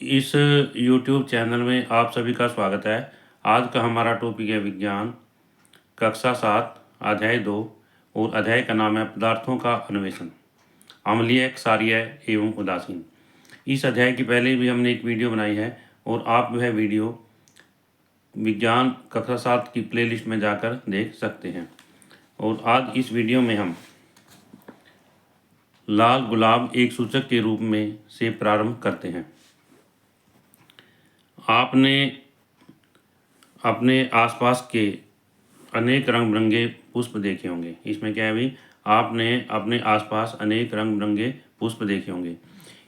इस YouTube channel में आप सभी का स्वागत है। आज का हमारा टॉपिक है विज्ञान, कक्षा 7, अध्याय 2 और अध्याय का नाम है पदार्थों का अन्वेषण, अम्लीय, क्षारीय एवं उदासीन। इस अध्याय की पहले भी हमने एक वीडियो बनाई है और आप वह वीडियो विज्ञान कक्षा 7 की प्लेलिस्ट में जाकर देख सकते हैं। और आज इस वीडियो में हम लाल गुलाब एक सूचक के रूप में से प्रारंभ करते हैं। आपने अपने आसपास के अनेक रंग बिरंगे पुष्प देखे होंगे। इसमें क्या है भाई, आपने अपने आसपास अनेक रंग बिरंगे पुष्प देखे होंगे।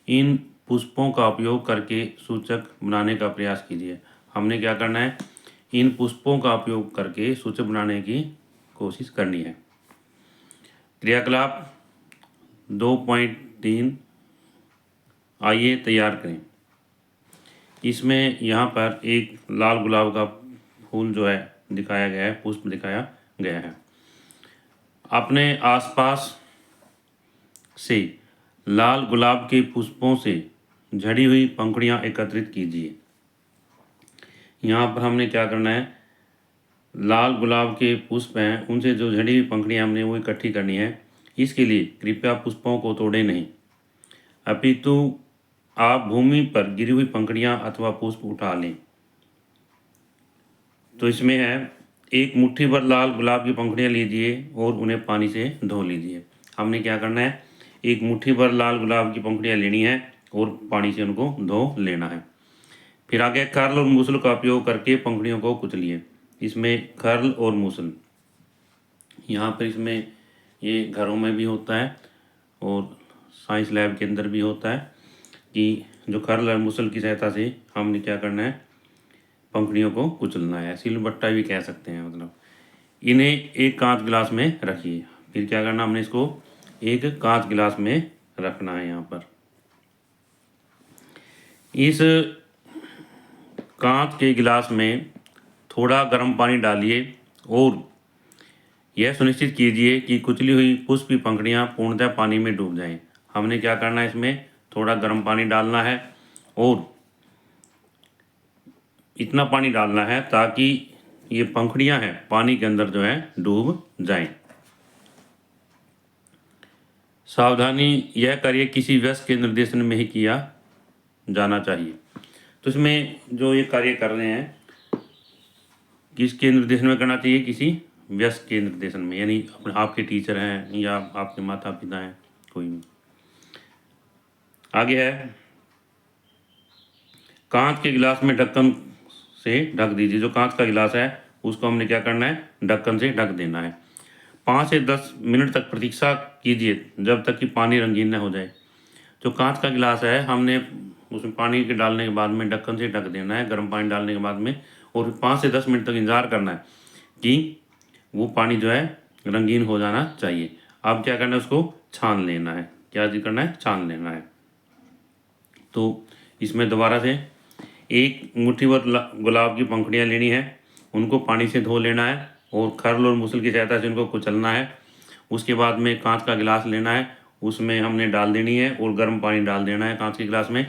इन पुष्पों का उपयोग करके सूचक बनाने का प्रयास कीजिए। हमने क्या करना है, इन पुष्पों का उपयोग करके सूचक बनाने की कोशिश करनी है। क्रियाकलाप 2.3 आइए तैयार करें। इसमें यहाँ पर एक लाल गुलाब का फूल जो है दिखाया गया है, पुष्प दिखाया गया है। अपने आसपास से लाल गुलाब के पुष्पों से झड़ी हुई पंखुड़ियाँ एकत्रित कीजिए। यहाँ पर हमने क्या करना है, लाल गुलाब के पुष्प हैं, उनसे जो झड़ी हुई पंखुड़ियाँ हमने वो इकट्ठी करनी है। इसके लिए कृपया पुष्पों को तोड़ें नहीं, अपितु आप भूमि पर गिरी हुई पंखुड़ियाँ अथवा पुष्प उठा लें। तो इसमें है, एक मुट्ठी भर लाल गुलाब की पंखुड़ियाँ लीजिए और उन्हें पानी से धो लीजिए। हमने क्या करना है, एक मुट्ठी भर लाल गुलाब की पंखुड़ियाँ लेनी है और पानी से उनको धो लेना है। फिर आगे खर्ल और मूसल का उपयोग करके पंखुड़ियों को कुचलिए। इसमें खर्ल और मूसल, यहाँ पर इसमें ये घरों में भी होता है और साइंस लैब के अंदर भी होता है कि जो खर्ल और मूसल की सहायता से हमने क्या करना है, पंखुड़ियों को कुचलना है। सिलबट्टा भी कह सकते हैं। मतलब इन्हें एक कांच गिलास में रखिए। फिर क्या करना, हमने इसको एक कांच गिलास में रखना है। यहाँ पर इस कांच के गिलास में थोड़ा गर्म पानी डालिए और यह सुनिश्चित कीजिए कि कुचली हुई पुष्प की पंखुड़ियाँ पूर्णतः पानी में डूब जाएं। हमने क्या करना है, इसमें थोड़ा गर्म पानी डालना है और इतना पानी डालना है ताकि ये पंखुड़ियाँ हैं पानी के अंदर जो है डूब जाएं। सावधानी यह कार्य किसी वयस्क के निर्देशन में ही किया जाना चाहिए। तो इसमें जो ये कार्य कर रहे हैं, किसके निर्देशन में करना चाहिए, किसी वयस्क के निर्देशन में, यानी अपने आपके टीचर हैं या आपके माता पिता हैं, कोई भी। आगे है, कांच के गिलास में ढक्कन से ढक दीजिए। जो कांच का गिलास है उसको हमने क्या करना है, ढक्कन से ढक देना है। 5 से 10 मिनट तक प्रतीक्षा कीजिए जब तक कि पानी रंगीन न हो जाए। जो कांच का गिलास है, हमने उसमें पानी के डालने के बाद में ढक्कन से ढक देना है, गर्म पानी डालने के बाद में, और 5 से 10 मिनट तक इंतजार करना है कि वो पानी जो है रंगीन हो जाना चाहिए। अब क्या करना है, उसको छान लेना है। क्या करना है, छान लेना है। तो इसमें दोबारा से एक मुट्ठी भर गुलाब की पंखुड़ियाँ लेनी है, उनको पानी से धो लेना है और खर्ल और मूसल की सहायता से उनको कुचलना है। उसके बाद में कांच का गिलास लेना है, उसमें हमने डाल देनी है और गर्म पानी डाल देना है कांच के गिलास में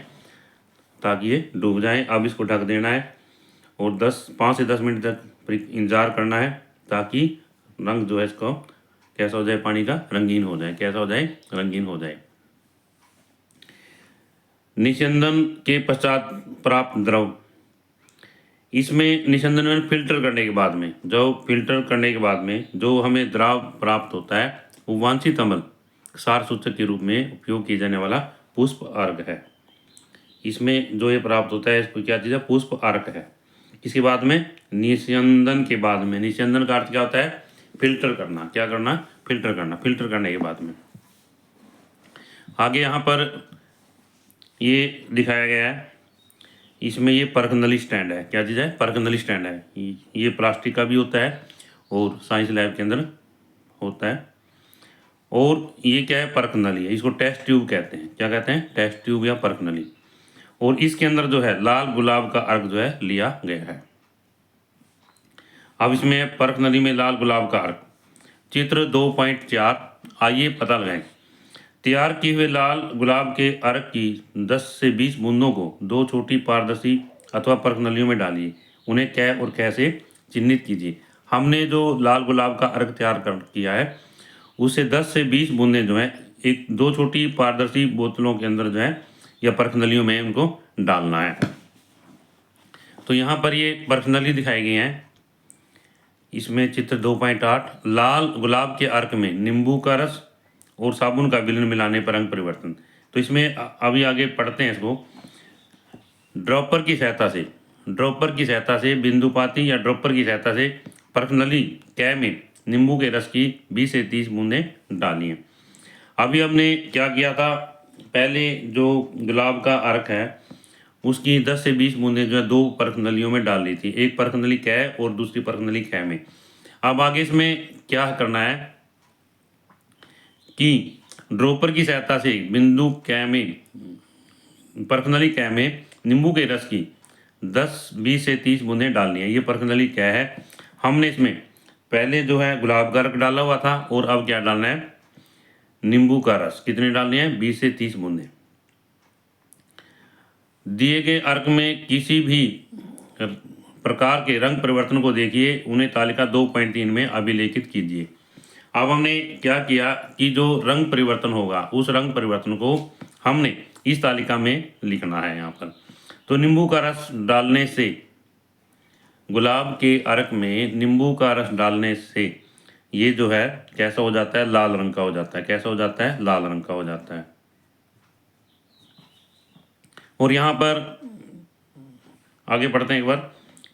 ताकि ये डूब जाए। अब इसको ढक देना है और 5 से 10 मिनट तक इंतज़ार करना है ताकि रंग जो है इसको कैसा हो जाए, पानी का रंगीन हो जाए। कैसा हो जाए, रंगीन हो जाए। निस्यंदन के पश्चात प्राप्त द्रव, इसमें निस्यंदन में फिल्टर करने के बाद में, जो हमें द्रव प्राप्त होता है वो वांछित अम्ल क्षार सूचक के रूप में उपयोग किए जाने वाला पुष्प अर्क है। इसमें जो ये प्राप्त होता है इसको क्या चीज़ है, पुष्प अर्क है। इसके बाद में निस्यंदन के बाद में, निस्यंदन का अर्थ क्या होता है, फिल्टर करना। क्या करना, फिल्टर करना। फिल्टर करने के बाद में आगे यहाँ पर ये दिखाया गया है, इसमें ये परख नली स्टैंड है। क्या चीज़ है, परख नली स्टैंड है। ये प्लास्टिक का भी होता है और साइंस लैब के अंदर होता है। और ये क्या है, परख नली है। इसको टेस्ट ट्यूब कहते हैं। क्या कहते हैं, टेस्ट ट्यूब या परख नली। और इसके अंदर जो है लाल गुलाब का अर्क जो है लिया गया है। अब इसमें परख नली में लाल गुलाब का अर्क, चित्र 2.4 आइए पता लगाएं। तैयार किए हुए लाल गुलाब के अर्क की 10 से 20 बूंदों को 2 छोटी पारदर्शी अथवा पर्क नलियों में डालिए। उन्हें कै और कैसे चिन्हित कीजिए। हमने जो लाल गुलाब का अर्क तैयार कर किया है उसे 10 से 20 बूंदें जो हैं एक 2 छोटी पारदर्शी बोतलों के अंदर जो है या पर्क नलियों में उनको डालना है। तो यहाँ पर ये पर्क नली दिखाई गई हैं। इसमें चित्र 2.8 लाल गुलाब के अर्क में नींबू का रस और साबुन का विलयन मिलाने पर रंग परिवर्तन। तो इसमें अभी आगे पढ़ते हैं इसको। ड्रॉपर की सहायता से बिंदुपाती या ड्रॉपर की सहायता से पर्क नली कै में नींबू के रस की 20 से 30 बूंदें डालिए। अभी हमने क्या किया था, पहले जो गुलाब का अर्क है उसकी 10 से 20 बूंदें जो है 2 पर्क नलियों में डाल ली थी, एक पर्क नली कै और दूसरी पर्क नली कै में। अब आगे इसमें क्या करना है कि ड्रॉपर की सहायता से बिंदु कै में पर्क नली कै में नींबू के रस की 10, 20 से 30 बूंदें डालनी है। ये पर्क नली कै है। हमने इसमें पहले जो है गुलाब का अर्क डाला हुआ था और अब क्या डालना है, नींबू का रस। कितने डालने हैं, 20 से 30 बूंदें। दिए गए अर्क में किसी भी प्रकार के रंग परिवर्तन को देखिए, उन्हें तालिका 2.3 में अभिलेखित कीजिए। अब हमने क्या किया कि जो रंग परिवर्तन होगा उस रंग परिवर्तन को हमने इस तालिका में लिखना है यहाँ पर। तो नींबू का रस डालने से, गुलाब के अर्क में नींबू का रस डालने से ये जो है कैसा हो जाता है, लाल रंग का हो जाता है। कैसा हो जाता है, लाल रंग का हो जाता है। और यहाँ पर आगे पढ़ते हैं एक बार।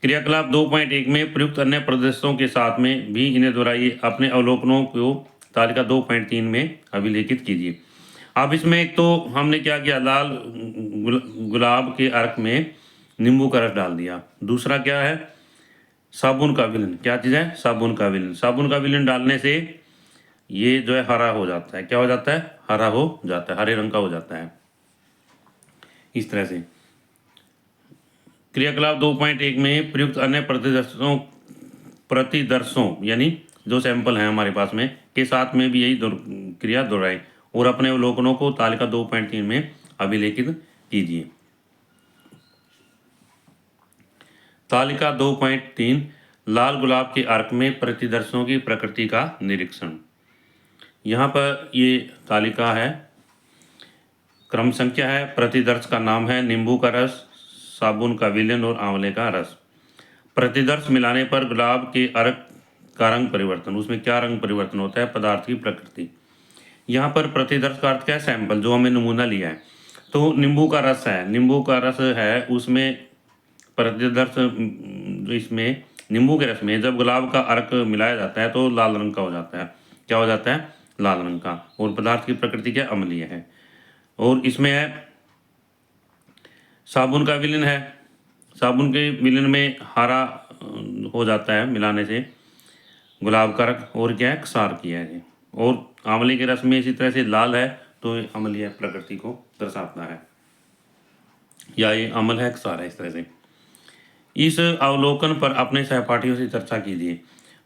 क्रियाकलाप 2.1 में प्रयुक्त अन्य प्रदर्शनों के साथ में भी इन्हें दोहराइए। अपने अवलोकनों को तालिका 2.3 में अभिलेखित कीजिए। अब इसमें एक तो हमने क्या किया, लाल गुलाब के अर्क में नींबू का रस डाल दिया। दूसरा क्या है, साबुन का विलयन। क्या चीज़ है, साबुन का विलयन। साबुन का विलयन डालने से ये जो है हरा हो जाता है। क्या हो जाता है, हरा हो जाता है, हरे रंग का हो जाता है। इस तरह से क्रियाकलाप 2.1 में प्रयुक्त अन्य प्रतिदर्शों यानी जो सैंपल हैं हमारे पास में के साथ में भी यही क्रिया दोहराएं और अपने अवलोकनों को तालिका 2.3 में अभिलेखित कीजिए। तालिका 2.3 लाल गुलाब के अर्क में प्रतिदर्शों की प्रकृति का निरीक्षण। यहाँ पर ये तालिका है, क्रम संख्या है, प्रतिदर्श का नाम है नींबू का रस, साबुन का विलयन और आंवले का रस। प्रतिदर्श मिलाने पर गुलाब के अर्क का रंग परिवर्तन। उसमें क्या रंग परिवर्तन होता है, पदार्थ की प्रकृति। यहाँ पर प्रतिदर्श का अर्थ क्या है, सैंपल जो हमने नमूना लिया है। तो नींबू का रस है, नींबू का रस है, उसमें प्रतिदर्श जो इसमें नींबू के रस में जब गुलाब का अर्क मिलाया जाता है तो लाल रंग का हो जाता है। क्या हो जाता है, लाल रंग का। और पदार्थ की प्रकृति क्या, अम्लीय है। और इसमें है साबुन का विलयन है, साबुन के विलयन में हरा हो जाता है मिलाने से गुलाब का रंग, और क्या है, क्षार किया है। और आंवले के रस में इसी तरह से लाल है तो ये अम्लीय प्रकृति को दर्शाता है, या ये अम्ल है, क्षार है। इस तरह से इस अवलोकन पर अपने सहपाठियों से चर्चा कीजिए।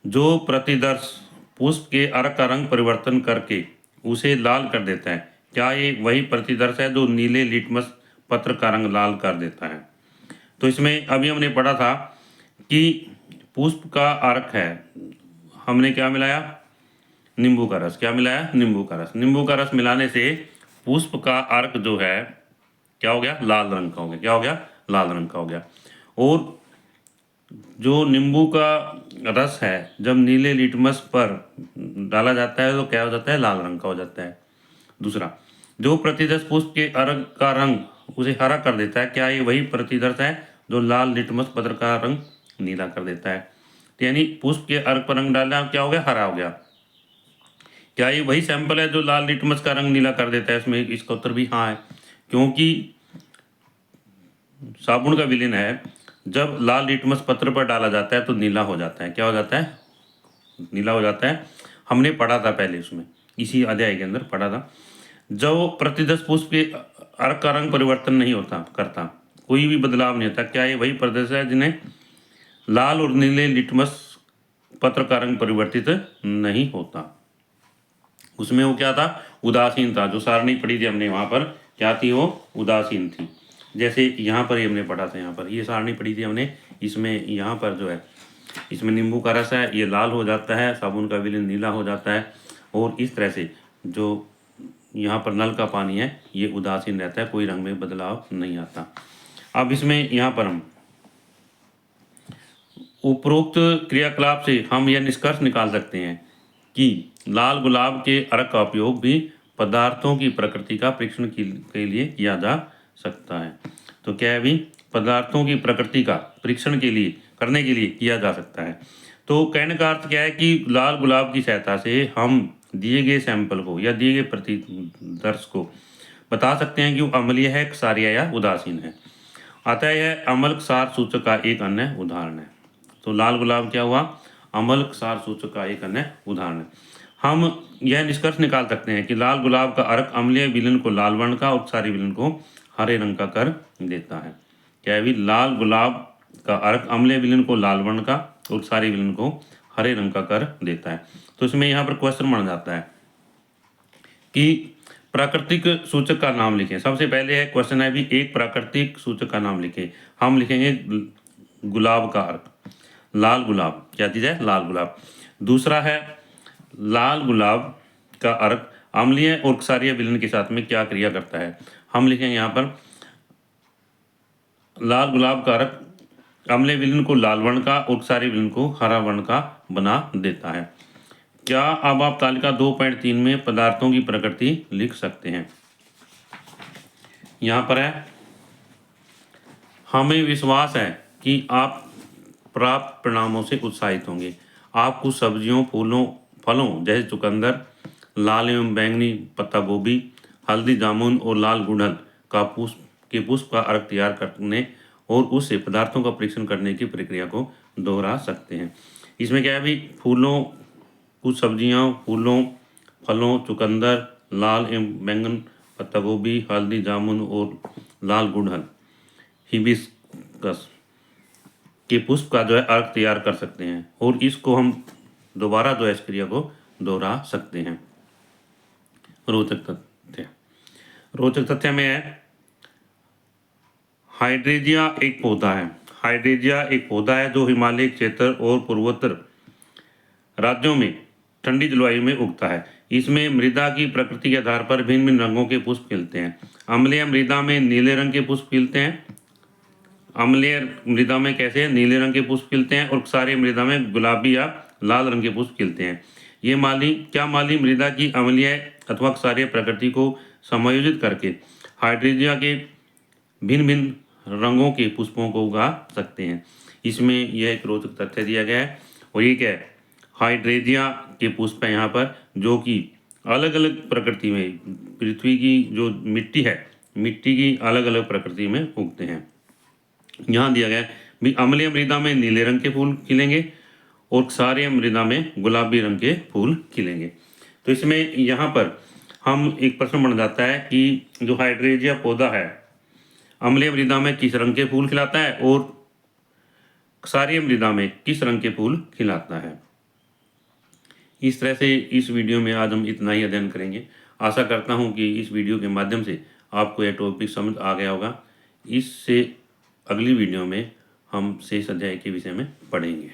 जो प्रतिदर्श पुष्प के अर्क का रंग परिवर्तन करके उसे लाल कर देता है, क्या ये वही प्रतिदर्श है जो नीले लिटमस पत्र का रंग लाल कर देता है। तो इसमें अभी हमने पढ़ा था कि पुष्प का अर्क है, हमने क्या मिलाया, नींबू का रस। क्या मिलाया, नींबू का रस। नींबू का रस मिलाने से पुष्प का अर्क जो है क्या हो गया, लाल रंग का हो गया। क्या हो गया, लाल रंग का हो गया। और जो नींबू का रस है जब नीले लिटमस पर डाला जाता है तो क्या हो जाता है, लाल रंग का हो जाता है। दूसरा, जो प्रतिदर्श पुष्प के अर्क का रंग उसे हरा कर देता है, क्या ये वही प्रतिदर्श है जो लाल लिटमस पत्र का रंग नीला कर देता है। तो यानी पुष्प के अर्क पर रंग डालना क्या हो गया, हरा हो गया। क्या ये वही सैंपल है जो लाल लिटमस का रंग नीला कर देता है। इसमें इसका उत्तर भी हाँ है, क्योंकि साबुन का विलयन है जब लाल लिटमस पत्र पर डाला जाता है तो नीला हो जाता है। क्या हो जाता है, नीला हो जाता है। हमने पढ़ा था पहले, उसमें इसी अध्याय के अंदर पढ़ा था। जब प्रतिदर्श पुष्प के अर्क का रंग परिवर्तन नहीं होता करता, कोई भी बदलाव नहीं होता, क्या ये वही प्रदर्श है जिन्हें लाल और नीले लिटमस पत्र का रंग परिवर्तित नहीं होता। उसमें वो क्या था, उदासीन था। जो सारणी पढ़ी थी हमने वहाँ पर क्या थी, वो उदासीन थी। जैसे यहाँ पर ही हमने पढ़ा था, यहाँ पर ये सारणी पढ़ी थी हमने, इसमें यहाँ पर जो है इसमें नींबू का रस है, ये लाल हो जाता है, साबुन का विलीन नीला हो जाता है, और इस तरह से जो यहाँ पर नल का पानी है ये उदासीन रहता है, कोई रंग में बदलाव नहीं आता। अब इसमें यहाँ पर हम उपरोक्त क्रियाकलाप से हम यह निष्कर्ष निकाल सकते हैं कि लाल गुलाब के अर्क का उपयोग भी पदार्थों की प्रकृति का परीक्षण के लिए किया जा सकता है। तो क्या है भी, पदार्थों की प्रकृति का परीक्षण के लिए करने के लिए किया जा सकता है। तो कहने का अर्थ क्या है कि लाल गुलाब की सहायता से हम दिए गए सैंपल को या दिए गए प्रतिदर्श को बता सकते हैं कि वो अम्लीय है, क्षारीय या उदासीन है। अतः यह अम्ल क्षार सूचक का एक अन्य उदाहरण है। तो लाल गुलाब क्या हुआ, अम्ल क्षार सूचक का एक अन्य उदाहरण है। हम यह निष्कर्ष निकाल सकते हैं कि लाल गुलाब का अर्क अम्लीय विलयन को लाल वर्ण का और क्षारीय विलयन को हरे रंग का कर देता है। क्या है भी, लाल गुलाब का अर्क अम्लीय विलयन को लाल वर्ण का और क्षारीय विलयन को हरे रंग का कर देता है। तो इसमें यहाँ पर क्वेश्चन बन जाता है कि प्राकृतिक सूचक का नाम लिखें। सबसे पहले है क्वेश्चन है भी, एक प्राकृतिक सूचक का नाम लिखें। हम लिखेंगे गुलाब का अर्क, लाल गुलाब, क्या चीज़ है, लाल गुलाब। दूसरा है लाल गुलाब का अर्क अम्लीय और क्षारीय विलयन के साथ में क्या क्रिया करता है। हम लिखेंगे यहाँ पर लाल गुलाब का अर्क अम्लीय विलयन को लाल वर्ण का और क्षारीय विलयन को हरा वर्ण का बना देता है। क्या अब आप तालिका 2.3 में पदार्थों की प्रकृति लिख सकते हैं। यहाँ पर है, हमें विश्वास है कि आप प्राप्त परिणामों से उत्साहित होंगे। आप कुछ सब्जियों, फूलों, फलों जैसे चुकंदर, लाल एवं बैंगनी पत्ता गोभी, हल्दी जामुन और लाल गुड़हल का पुष्प का अर्क तैयार करने और उससे पदार्थों का परीक्षण करने की प्रक्रिया को दोहरा सकते हैं। इसमें क्या है भी, फूलों, कुछ सब्जियां, फूलों, फलों, चुकंदर, लाल एवं बैंगन पत्ता गोभी, हल्दी जामुन और लाल गुड़हल, हिबिस्कस के पुष्प का जो है अर्क तैयार कर सकते हैं और इसको हम दोबारा जो है इस क्रिया को दोहरा सकते हैं। रोचक तथ्य में है, हाइड्रेजिया एक पौधा है। हाइड्रेजिया एक पौधा है जो हिमालय क्षेत्र और पूर्वोत्तर राज्यों में ठंडी जलवायु में उगता है। इसमें मृदा की प्रकृति के आधार पर भिन्न भिन्न रंगों के पुष्प खिलते हैं। अम्लीय मृदा में नीले रंग के पुष्प खिलते हैं। अम्लीय मृदा में कैसे, नीले रंग के पुष्प खिलते हैं, और क्षारीय मृदा में गुलाबी या लाल रंग के पुष्प खिलते हैं। ये माली मृदा की अम्लीय अथवा क्षारीय प्रकृति को समायोजित करके हाइड्रेजिया के भिन्न भिन्न रंगों के पुष्पों को उगा सकते हैं। इसमें यह एक रोचक तथ्य दिया गया है। और ये क्या है, हाइड्रेजिया के पुष्प है यहाँ पर, जो कि अलग अलग प्रकृति में, पृथ्वी की जो मिट्टी है, मिट्टी की अलग अलग प्रकृति में उगते हैं। यहाँ दिया गया है भी, अम्लीय मृदा में नीले रंग के फूल खिलेंगे और क्षारीय मृदा में गुलाबी रंग के फूल खिलेंगे। तो इसमें यहाँ पर हम एक प्रश्न बन जाता है कि जो हाइड्रेजिया पौधा है अम्लीय मृदा में किस रंग के फूल खिलाता है और क्षारीय मृदा में किस रंग के फूल खिलाता है। इस तरह से इस वीडियो में आज हम इतना ही अध्ययन करेंगे। आशा करता हूँ कि इस वीडियो के माध्यम से आपको यह टॉपिक समझ आ गया होगा। इससे अगली वीडियो में हम शेष अध्याय के विषय में पढ़ेंगे।